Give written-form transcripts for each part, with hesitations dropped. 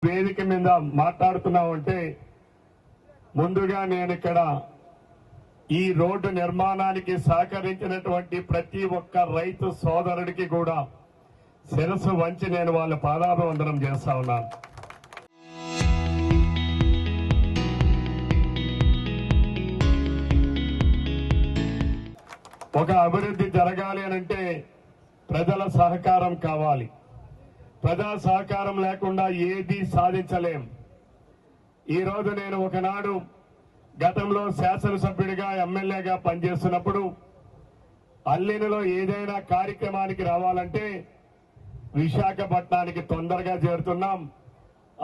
వేదిక మీద మాట్లాడుతున్నామంటే ముందుగా నేను ఇక్కడ ఈ రోడ్డు నిర్మాణానికి సహకరించినటువంటి ప్రతి ఒక్క రైతు సోదరుడికి కూడా శిరస్సు వంచి నేను వాళ్ళ పాదాభివందనం చేస్తా ఉన్నాను. ఒక అభివృద్ధి జరగాలి అనంటే ప్రజల సహకారం కావాలి. ప్రజా సహకారం లేకుండా ఏది సాధించలేం. ఈ రోజు నేను ఒకనాడు గతంలో శాసనసభ్యుడిగా ఎమ్మెల్యేగా పనిచేస్తున్నప్పుడు అల్లినిలో ఏదైనా కార్యక్రమానికి రావాలంటే విశాఖపట్నానికి తొందరగా చేరుతున్నాం.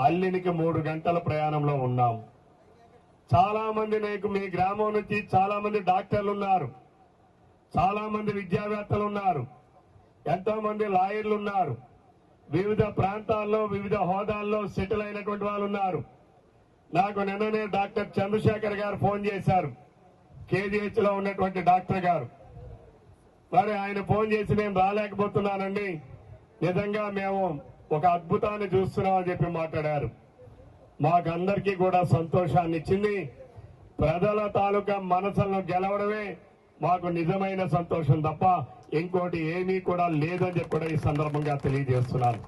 అల్లినికి 3 గంటల ప్రయాణంలో ఉన్నాం. చాలా మంది నీకు మీ గ్రామం నుంచి చాలా మంది డాక్టర్లు ఉన్నారు, చాలా మంది విద్యావేత్తలు ఉన్నారు, ఎంతో మంది లాయర్లు ఉన్నారు, వివిధ ప్రాంతాల్లో వివిధ హోదాల్లో సెటిల్ అయినటువంటి వాళ్ళు ఉన్నారు. నాకు నిన్ననే డాక్టర్ చంద్రశేఖర్ గారు ఫోన్ చేశారు, కేజీహెచ్ లో ఉన్నటువంటి డాక్టర్ గారు. మరి ఆయన ఫోన్ చేసి నేను రాలేకపోతున్నానండి, నిజంగా మేము ఒక అద్భుతాన్ని చూస్తున్నామని చెప్పి మాట్లాడారు. మాకందరికీ కూడా సంతోషాన్ని ఇచ్చింది. ప్రజల తాలూకా మనసులను గెలవడమే మాకు నిజమైన సంతోషం తప్ప ఇంకోటి ఏమీ కూడా లేదని చెప్పి కూడా ఈ సందర్భంగా తెలియజేస్తున్నాను.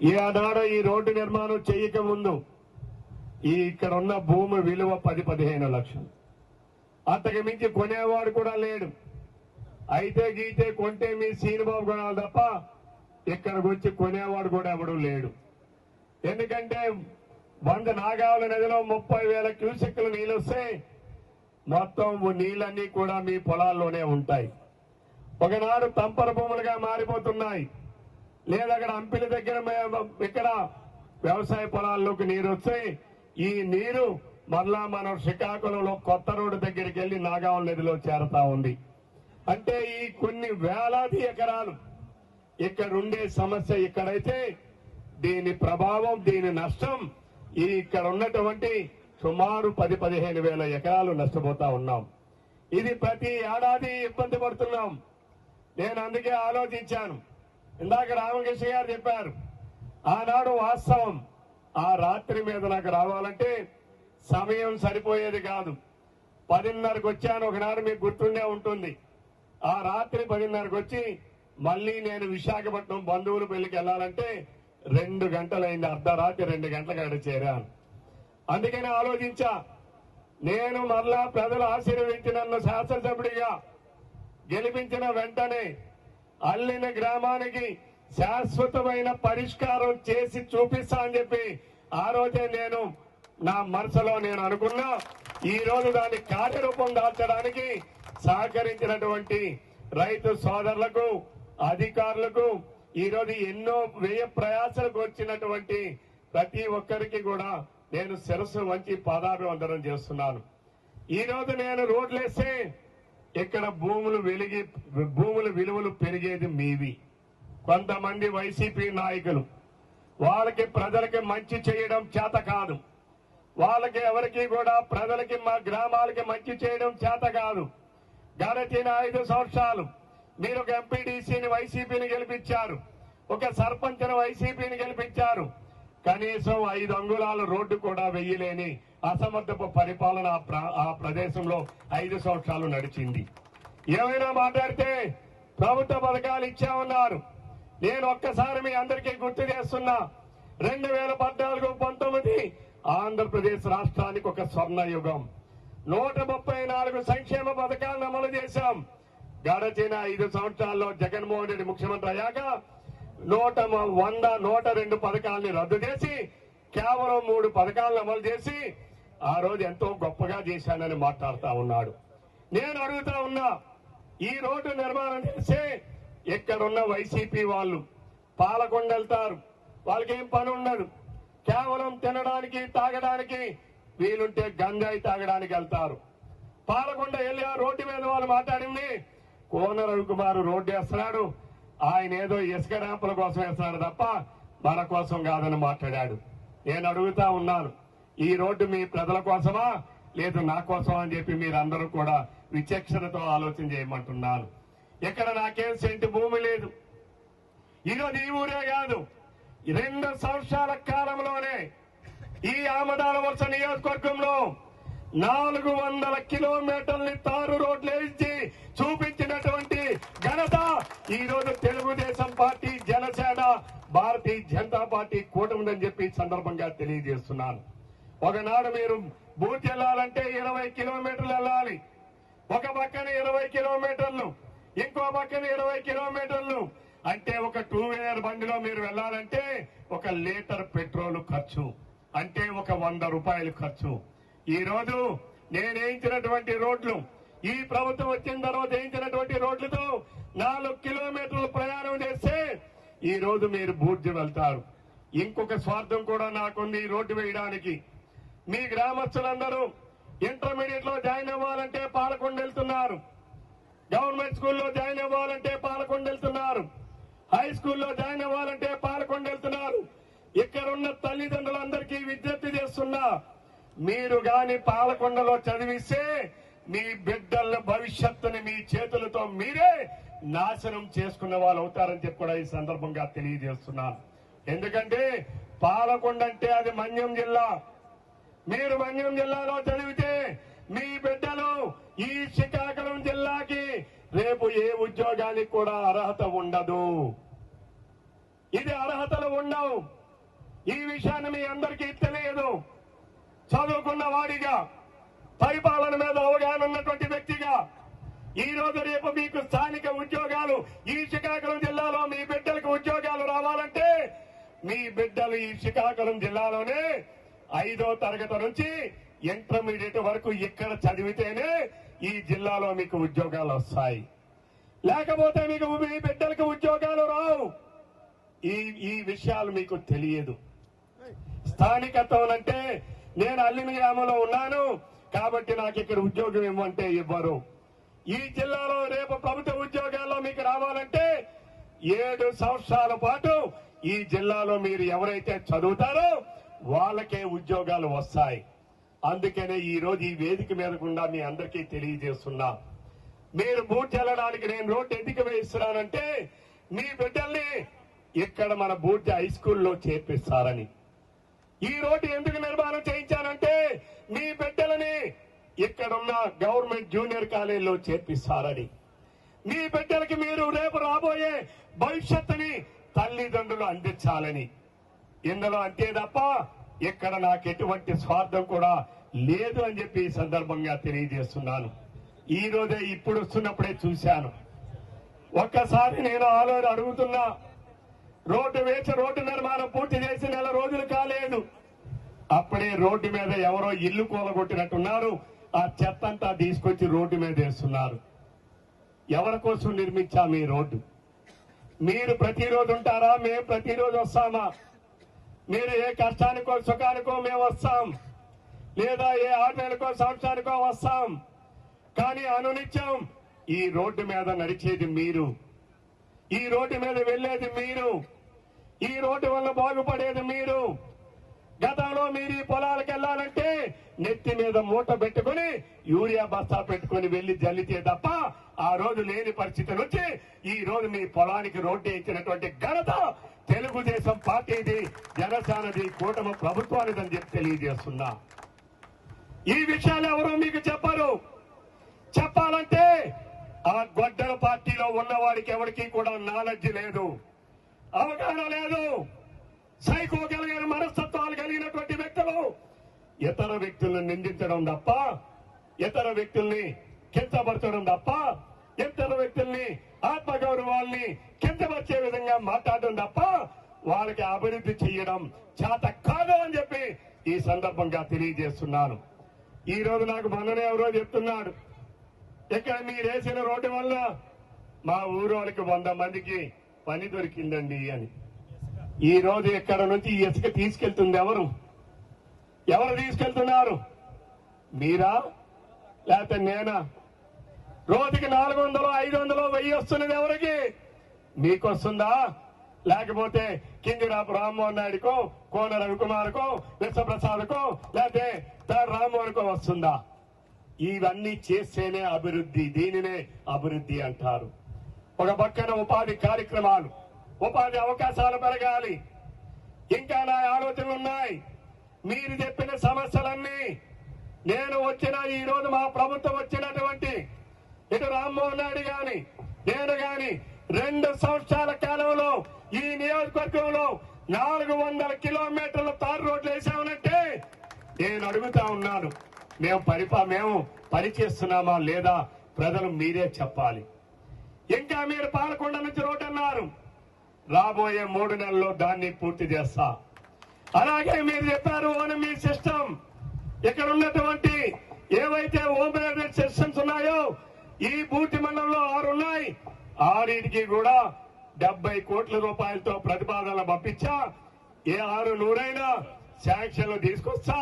ఈనాడు ఈ రోడ్డు నిర్మాణం చేయక ముందు ఇక్కడ ఉన్న భూమి విలువ 10-15 లక్షలు. అంతకు మించి కొనేవాడు కూడా లేడు. అయితే గీతే కొంటే మీ సీనుబాబు కొనాలి తప్ప ఇక్కడికి వచ్చి కొనేవాడు కూడా ఎవడూ లేడు. ఎందుకంటే 100 నాగావళి నదిలో 30,000 క్యూసెక్కులు నీళ్ళు వస్తే మొత్తం నీళ్ళన్నీ కూడా మీ పొలాల్లోనే ఉంటాయి. ఒకనాడు తంపర భూములుగా మారిపోతున్నాయి. లేదా అక్కడ అంపిల దగ్గర ఇక్కడ వ్యవసాయ పొలాల్లోకి నీరు వస్తే ఈ నీరు మరలా మనం శ్రీకాకుళంలో కొత్త రోడ్డు దగ్గరికి వెళ్లి నాగావళి నదిలో చేరతా ఉంది. అంటే ఈ కొన్ని వేలాది ఎకరాలు ఇక్కడ ఉండే సమస్య ఇక్కడైతే దీని ప్రభావం దీని నష్టం ఇక్కడ ఉన్నటువంటి సుమారు 10-15 వేల ఎకరాలు నష్టపోతా ఉన్నాం. ఇది ప్రతి ఏడాది ఇబ్బంది పడుతున్నాం. నేను అందుకే ఆలోచించాను. ఇందాక రామకృష్ణ గారు చెప్పారు, ఆనాడు వాస్తవం. ఆ రాత్రి మీద నాకు రావాలంటే సమయం సరిపోయేది కాదు. 10:30కు వచ్చాను. ఒకనాడు మీకు గుర్తుండే ఉంటుంది. ఆ రాత్రి 10:30కు వచ్చి మళ్ళీ నేను విశాఖపట్నం బంధువుల పెళ్లికి వెళ్లాలంటే 2 గంటలైంది. అర్ధరాత్రి 2 గంటలకు అక్కడ చేరాను. అందుకని ఆలోచించా, నేను మరలా ప్రజలు ఆశీర్వదించి నన్ను శాసనసభ్యుడిగా గెలిపించిన వెంటనే అల్లిన గ్రామానికి శాశ్వతమైన పరిష్కారం చేసి చూపిస్తా అని చెప్పి ఆ రోజే నేను నా మనసులో నేను అనుకున్నా. ఈ రోజు దాన్ని కార్యరూపం దాల్చడానికి సహకరించినటువంటి రైతు సోదరులకు, అధికారులకు, ఈ రోజు ఎన్నో వ్యయ ప్రయాసాలకు వచ్చినటువంటి ప్రతి ఒక్కరికి కూడా నేను శిరస్సు వంచి పాదాభివందనం చేస్తున్నాను. ఈ రోజు నేను రోడ్లేస్తే ఇక్కడ భూముల విలువలు పెరిగేది మీవి. కొంతమంది వైసీపీ నాయకులు వాళ్ళకి ప్రజలకి మంచి చేయడం చేత కాదు. వాళ్ళకి ఎవరికి కూడా ప్రజలకి మా గ్రామాలకి మంచి చేయడం చేత కాదు. గడిచిన 5 సంవత్సరాలు మీరు ఒక ఎంపీడీసీని వైసీపీని గెలిపించారు, ఒక సర్పంచ్ని వైసీపీని గెలిపించారు. కనీసం 5 అంగుళాల రోడ్డు కూడా వెయ్యలేని అసమర్థపు పరిపాలన ఆ ప్రదేశంలో 5 సంవత్సరాలు నడిచింది. ఏమైనా మాట్లాడితే ప్రభుత్వ పథకాలు ఇచ్చామన్నారు. నేను ఒక్కసారి మీ అందరికీ గుర్తు చేస్తున్నా, 2014-19 ఆంధ్రప్రదేశ్ రాష్ట్రానికి ఒక స్వర్ణ యుగం. 134 సంక్షేమ పథకాలను అమలు చేశాం. గడిచిన 5 సంవత్సరాల్లో జగన్మోహన్ రెడ్డి ముఖ్యమంత్రి అయ్యాక 102 పథకాలని రద్దు చేసి కేవలం 3 పథకాలను అమలు చేసి ఆ రోజు ఎంతో గొప్పగా చేశానని మాట్లాడుతా ఉన్నాడు. నేను అడుగుతా ఉన్నా, ఈ రోడ్డు నిర్మాణం చేస్తే ఇక్కడున్న వైసీపీ వాళ్ళు పాలకొండ వెళ్తారు, వాళ్ళకేం పని ఉండదు, కేవలం తినడానికి తాగడానికి, వీలుంటే గంజాయి తాగడానికి వెళ్తారు. పాలకొండ వెళ్ళి ఆ రోడ్డు మీద వాళ్ళు మాట్లాడింది, కోన రవికుమార్ రోడ్డు వేస్తున్నాడు, ఆయన ఏదో ఇసుక ర్యాంపుల కోసం వేస్తున్నాడు తప్ప మన కోసం కాదని మాట్లాడాడు. నేను అడుగుతా ఉన్నాను, ఈ రోడ్డు మీ ప్రజల కోసమా లేదు నా కోసమా అని చెప్పి మీరందరూ కూడా విచక్షణతో ఆలోచన చేయమంటున్నాను. ఇక్కడ నాకేం సెంటు భూమి లేదు. ఈరోజు ఈ ఊరే కాదు, 2 సంవత్సరాల కాలంలోనే ఈ ఆమదాల వలస నియోజకవర్గంలో 400 కిలోమీటర్లని తారు రోడ్లు వేసి చూపించినటువంటి ఘనత ఈ రోజు తెలుగుదేశం పార్టీ, జనసేన, భారతీయ జనతా పార్టీ కూటమిదని చెప్పి సందర్భంగా తెలియజేస్తున్నాను. ఒకనాడు మీరు బూత్ వెళ్లాలంటే 20 కిలోమీటర్లు వెళ్ళాలి. ఒక పక్కన 20 కిలోమీటర్లు, ఇంకో పక్కన 20 కిలోమీటర్లు. అంటే ఒక 2 వీలర్ బండిలో మీరు వెళ్లాలంటే 1 లీటర్ పెట్రోల్ ఖర్చు, అంటే ఒక 100 రూపాయలు ఖర్చు. ఈ రోజు నేను వేయించినటువంటి రోడ్లు, ఈ ప్రభుత్వం వచ్చిన తర్వాత వేయించినటువంటి రోడ్లతో 4 కిలోమీటర్లు ప్రయాణం చేస్తే ఈ రోజు మీరు బూర్జు వెళ్తారు. ఇంకొక స్వార్థం కూడా నాకుంది ఈ రోడ్డు వేయడానికి. మీ గ్రామస్తులందరూ ఇంటర్మీడియట్ లో జాయిన్ అవ్వాలంటే పాలకొండ వెళ్తున్నారు, గవర్నమెంట్ స్కూల్లో జాయిన్ అవ్వాలంటే పాలకొండ వెళ్తున్నారు, హై స్కూల్లో జాయిన్ అవ్వాలంటే పాలకొండ వెళ్తున్నారు. ఇక్కడ ఉన్న తల్లిదండ్రులందరికీ విజ్ఞప్తి చేస్తున్నా, మీరు గాని పాలకొండలో చదివిస్తే మీ బిడ్డల భవిష్యత్తుని మీ చేతులతో మీరే నాశనం చేసుకున్న వాళ్ళు అవుతారని చెప్పి కూడా ఈ సందర్భంగా తెలియజేస్తున్నాను. ఎందుకంటే పాలకొండ అంటే అది మన్యం జిల్లా. మీరు మన్యం జిల్లాలో చదివితే మీ బిడ్డలు ఈ శ్రీకాకుళం జిల్లాకి రేపు ఏ ఉద్యోగానికి కూడా అర్హత ఉండదు. ఇది అర్హతలు ఉండవు. ఈ విషయాన్ని మీ అందరికీ తెలియదు. చదువుకున్న వాడిగా, పరిపాలన మీద అవగాహన ఉన్నటువంటి వ్యక్తిగా ఈ రోజు రేపు మీకు స్థానిక ఉద్యోగాలు ఈ శ్రీకాకుళం జిల్లాలో మీ బిడ్డలకు ఉద్యోగాలు రావాలంటే మీ బిడ్డలు ఈ శ్రీకాకుళం జిల్లాలోనే 5వ తరగతి నుంచి ఇంటర్మీడియట్ వరకు ఇక్కడ చదివితేనే ఈ జిల్లాలో మీకు ఉద్యోగాలు వస్తాయి. లేకపోతే మీకు మీ బిడ్డలకు ఉద్యోగాలు రావు. ఈ విషయాలు మీకు తెలియదు. స్థానికత్వం అంటే నేను అల్లిమి గ్రామంలో ఉన్నాను కాబట్టి నాకు ఇక్కడ ఉద్యోగం ఇవ్వమంటే ఇవ్వరు. ఈ జిల్లాలో రేపు ప్రభుత్వ ఉద్యోగాల్లో మీకు రావాలంటే 7 సంవత్సరాల పాటు ఈ జిల్లాలో మీరు ఎవరైతే చదువుతారో వాళ్ళకే ఉద్యోగాలు వస్తాయి. అందుకనే ఈ రోజు ఈ వేదిక మీద గుండా మీ అందరికీ తెలియజేస్తున్నా, మీరు బూట్ వెళ్ళడానికి నేను రోడ్డు ఎందుకు వేయిస్తున్నానంటే మీ బిడ్డల్ని ఇక్కడ మన బూట్ హై స్కూల్లో చేర్పిస్తారని. ఈ రోడ్డు ఎందుకు నిర్మాణం చేయించానంటే మీ బిడ్డలని ఇక్కడున్న గవర్నమెంట్ జూనియర్ కాలేజీలో చేర్పిస్తారని. మీ బిడ్డలకి మీరు రేపు రాబోయే భవిష్యత్తుని తల్లిదండ్రులు అందించాలని. ఇందులో అంతే తప్ప ఇక్కడ నాకు ఎటువంటి స్వార్థం కూడా లేదు అని చెప్పి ఈ సందర్భంగా తెలియజేస్తున్నాను. ఈ రోజే ఇప్పుడు వస్తున్నప్పుడే చూశాను. ఒక్కసారి నేను అడుగుతున్నా, రోడ్డు వేసి రోడ్డు నిర్మాణం పూర్తి చేసి 1 రోజులు కాలేదు. అప్పుడే రోడ్డు మీద ఎవరో ఇల్లు కూలగొట్టినట్టున్నారు. ఆ చెత్త అంతా తీసుకొచ్చి రోడ్డు మీద వేస్తున్నారు. ఎవరి కోసం నిర్మించాం ఈ రోడ్డు? మీరు ప్రతిరోజు ఉంటారా? మేము ప్రతిరోజు వస్తామా? మీరు ఏ కష్టానికో సుఖానికో మేము వస్తాం, లేదా ఏ 6 నెలలకో సంవత్సరానికో వస్తాం. కానీ అనునిత్యం ఈ రోడ్డు మీద నడిచేది మీరు, ఈ రోడ్డు మీద వెళ్లేది మీరు, ఈ రోడ్డు వల్ల బాగుపడేది మీరు. గతంలో మీరు ఈ పొలాలకు వెళ్లాలంటే నెత్తి మీద మూట పెట్టుకుని యూరియా బస్తా పెట్టుకుని వెళ్లి జల్లితే తప్ప ఆ రోజు లేని పరిస్థితి నుంచి ఈ రోజు మీ పొలానికి రోడ్డు ఇచ్చినటువంటి ఘనత తెలుగుదేశం పార్టీది, జనసేనది, కూటమి ప్రభుత్వానిదని చెప్పి తెలియజేస్తున్నా. ఈ విషయాలు ఎవరో మీకు చెప్పరు. చెప్పాలంటే ఆ గొడ్డల పార్టీలో ఉన్నవాడికి ఎవరికి కూడా నాలెడ్జ్ లేదు, అవగాహన లేదు. సైకో కలిగిన మనస్తత్వాలు కలిగినటువంటి వ్యక్తులు ఇతర వ్యక్తులను నిందించడం తప్ప, ఇతర వ్యక్తుల్ని కించపరచడం తప్ప, ఇతర వ్యక్తుల్ని ఆత్మగౌరవాల్ని కించపరిచే విధంగా మాట్లాడడం తప్ప వాళ్ళకి అభివృద్ధి చేయడం చేత కాదు అని చెప్పి ఈ సందర్భంగా తెలియజేస్తున్నాను. ఈ రోజు నాకు మొన్ననే ఎవరో చెప్తున్నాడు, ఇక్కడ మీరు వేసిన రోడ్డు వల్ల మా ఊరు వాళ్ళకి 100 మందికి పని దొరికిందండి అని. ఈ రోజు ఇక్కడ నుంచి ఇసుక తీసుకెళ్తుంది ఎవరు? ఎవరు తీసుకెళ్తున్నారు? మీరా లేకపోతే నేనా? రోజుకి 400, 500, 1000 వస్తున్నది ఎవరికి? మీకు వస్తుందా? లేకపోతే కిందిరాపు రామ్మోహన్ నాయుడుకో, కోన రవికుమార్కో, విశ్వప్రసాద్కో, లేకపోతే రామ్మోహన్కో వస్తుందా? ఇవన్నీ చేస్తేనే అభివృద్ధి, దీనినే అభివృద్ధి అంటారు. ఒక పక్కన ఉపాధి కార్యక్రమాలు, ఉపాధి అవకాశాలు పెరగాలి. ఇంకా నా ఆలోచనలు ఉన్నాయి. మీరు చెప్పిన సమస్యలన్నీ నేను వచ్చిన ఈ రోజు మా ప్రభుత్వం వచ్చినటువంటి ఇటు రామ్మోహన్ నాయుడు గాని నేను గాని 2 సంవత్సరాల కాలంలో ఈ నియోజకవర్గంలో 400 కిలోమీటర్ల తారు రోడ్లు వేసామనంటే నేను అడుగుతా ఉన్నాను, మేము పని చేస్తున్నామా లేదా ప్రజలు మీరే చెప్పాలి. ఇంకా మీరు పాలకొండ నుంచి రోడ్డు అన్నారు, రాబోయే 3 నెలల్లో దాన్ని పూర్తి చేస్తా. అలాగే మీరు చెప్పారు ఓనమీ సిస్టమ్, ఇక్కడ ఉన్నటువంటి ఏవైతే ఓపెన్ సెక్షన్స్ ఉన్నాయో ఈ బూటి మండలంలో 6 ఉన్నాయి. 6టికి కూడా 70 కోట్ల రూపాయలతో ప్రతిపాదనలు పంపించా. ఏ 6 నూరైనా శాంక్షన్లు తీసుకొస్తా.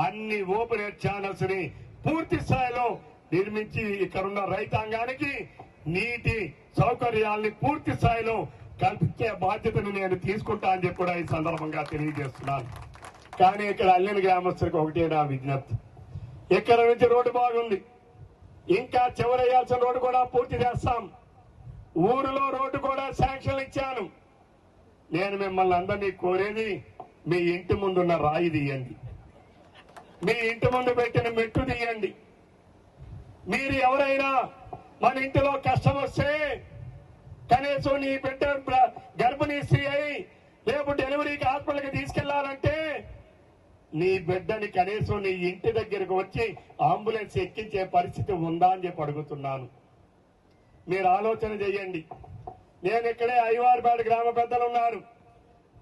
అన్ని ఓపెన్ ఎయిర్ ఛానల్స్ ని పూర్తి స్థాయిలో నిర్మించి ఇక్కడున్న రైతాంగానికి నీటి సౌకర్యాల్ని పూర్తి స్థాయిలో కల్పించే బాధ్యతను నేను తీసుకుంటా అని చెప్పి కూడా ఈ సందర్భంగా తెలియజేస్తున్నాను. కానీ ఇక్కడ అల్లిన గ్రామస్తులకు ఒకటే నా విజ్ఞప్తి, ఇక్కడ నుంచి రోడ్డు బాగుంది, ఇంకా చివరయ్యాల్సిన రోడ్డు కూడా పూర్తి చేస్తాం. ఊరిలో రోడ్డు కూడా శాంక్షన్లు ఇచ్చాను. నేను మిమ్మల్ని అందరినీ కోరేది, మీ ఇంటి ముందున్న రాయి తీయండి, మీ ఇంటి ముందు పెట్టిన మెట్టు తీయండి. మీరు ఎవరైనా మన ఇంటిలో కష్టం వస్తే కనీసం నీ బిడ్డ గర్భిణీ స్త్రీ అయి లేకపోతే డెలివరీకి హాస్పిటల్కి తీసుకెళ్లాలంటే నీ బిడ్డని కనీసం నీ ఇంటి దగ్గరకు వచ్చి అంబులెన్స్ ఎక్కించే పరిస్థితి ఉందా అని చెప్పి అడుగుతున్నాను. మీరు ఆలోచన చేయండి. నేను ఇక్కడే అయ్యవారిపేట గ్రామ పెద్దలు ఉన్నారు,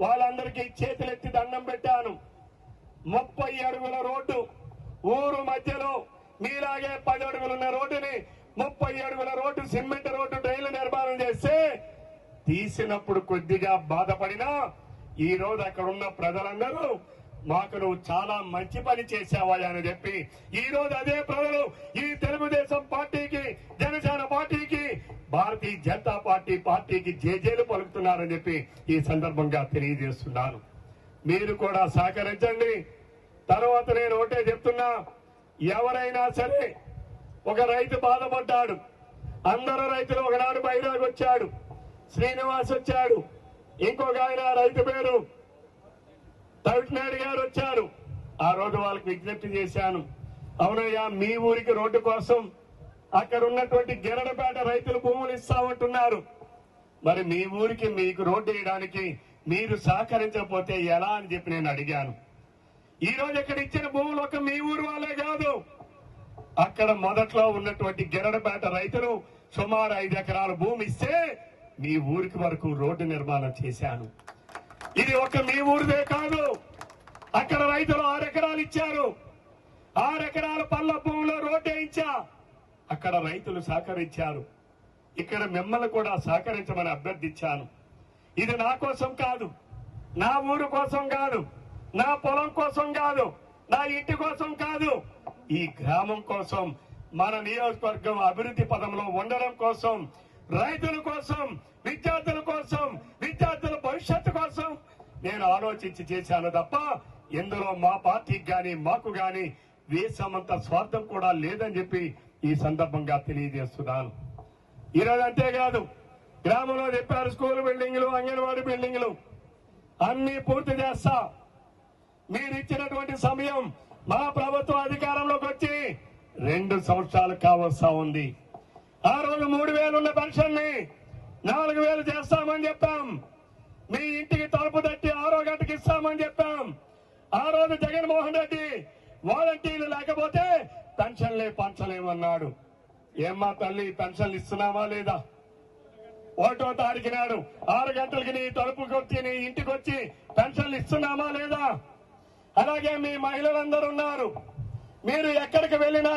వాళ్ళందరికీ చేతులెత్తి దండం పెట్టాను. 30 అడుగుల రోడ్డు ఊరు మధ్యలో మీలాగే 10 అడుగులున్న రోడ్డుని 30 అడుగుల రోడ్డు సిమెంట్ రోడ్డు డ్రైన్లు నిర్మాణం చేస్తే తీసినప్పుడు కొద్దిగా బాధపడినా ఈ రోజు అక్కడ ఉన్న ప్రజలందరూ మాకు నువ్వు చాలా మంచి పని చేశావా అని చెప్పి ఈ రోజు అదే ప్రజలు ఈ తెలుగుదేశం పార్టీకి, జనసేన పార్టీకి, భారతీయ జనతా పార్టీకి జేజేలు పలుకుతున్నారని చెప్పి ఈ సందర్భంగా తెలియజేస్తున్నాను. మీరు కూడా సహకరించండి. తర్వాత నేను ఒకటే చెప్తున్నా, ఎవరైనా సరే ఒక రైతు బాధపడ్డాడు, అందరూ రైతులు ఒకనాడు బైరాగ్ వచ్చాడు, శ్రీనివాస్ వచ్చాడు, ఇంకొక ఆయన రైతు పేరు తవిటినాయుడు గారు వచ్చారు. ఆ రోజు వాళ్ళకి విజ్ఞప్తి చేశాను, అవునయ్యా మీ ఊరికి రోడ్డు కోసం అక్కడ ఉన్నటువంటి గిరణపేట రైతులు భూములు ఇస్తామంటున్నారు, మరి మీ ఊరికి మీకు రోడ్డు వేయడానికి మీరు సహకరించకపోతే ఎలా అని చెప్పి నేను అడిగాను. ఈ రోజు ఇక్కడ ఇచ్చిన భూములు ఒక మీ ఊరు వాళ్ళే కాదు, అక్కడ మొదట్లో ఉన్నటువంటి గిరణపేట రైతులు సుమారు 5 ఎకరాల భూమి ఇస్తే మీ ఊరికి వరకు రోడ్డు నిర్మాణం చేశాను. ఇది ఒక మీ ఊరిదే కాదు, అక్కడ రైతులు 6 ఎకరాలు ఇచ్చారు. 6 ఎకరాల పల్ల భూమిలో రోడ్డు వేయించా, అక్కడ రైతులు సహకరించారు. ఇక్కడ మిమ్మల్ని కూడా సహకరించమని అభ్యర్థించాను. ఇది నా కోసం కాదు, నా ఊరు కోసం కాదు, నా పొలం కోసం కాదు, నా ఇంటి కోసం కాదు, ఈ గ్రామం కోసం, మన నియోజకవర్గం అభివృద్ధి పదంలో ఉండడం కోసం, రైతుల కోసం, విద్యార్థుల కోసం, విద్యార్థుల భవిష్యత్తు కోసం నేను ఆలోచించి చేశాను తప్ప ఇందులో మా పార్టీకి గాని మాకు గాని వేసమంత స్వార్థం కూడా లేదని చెప్పి ఈ సందర్భంగా తెలియజేస్తున్నాను. ఈరోజు అంతేకాదు, గ్రామంలో చెప్పారు స్కూల్ బిల్డింగ్లు, అంగన్వాడీ బిల్డింగ్లు అన్ని పూర్తి చేస్తా. మీరు ఇచ్చినటువంటి సమయం మా ప్రభుత్వం అధికారంలోకి వచ్చి 2 సంవత్సరాలు కావస్తా ఉంది. ఆ రోజు 3,000 ఉన్న పెన్షన్ ని 4,000 చేస్తామని చెప్పాం. మీ ఇంటికి తలుపు తట్టి 6వ గంటకి ఇస్తామని చెప్పాం. ఆ రోజు జగన్మోహన్ రెడ్డి వాలంటీర్లు లేకపోతే పెన్షన్లే పంచలేమన్నాడు. ఏమ్మా తల్లి, పెన్షన్లు ఇస్తున్నావా లేదా? 1వ తారీఖు నాడు 6 గంటలకి నీ తలుపుకి వచ్చి నీ ఇంటికి వచ్చి పెన్షన్లు ఇస్తున్నామా లేదా? అలాగే మీ మహిళలందరూ ఉన్నారు, మీరు ఎక్కడికి వెళ్ళినా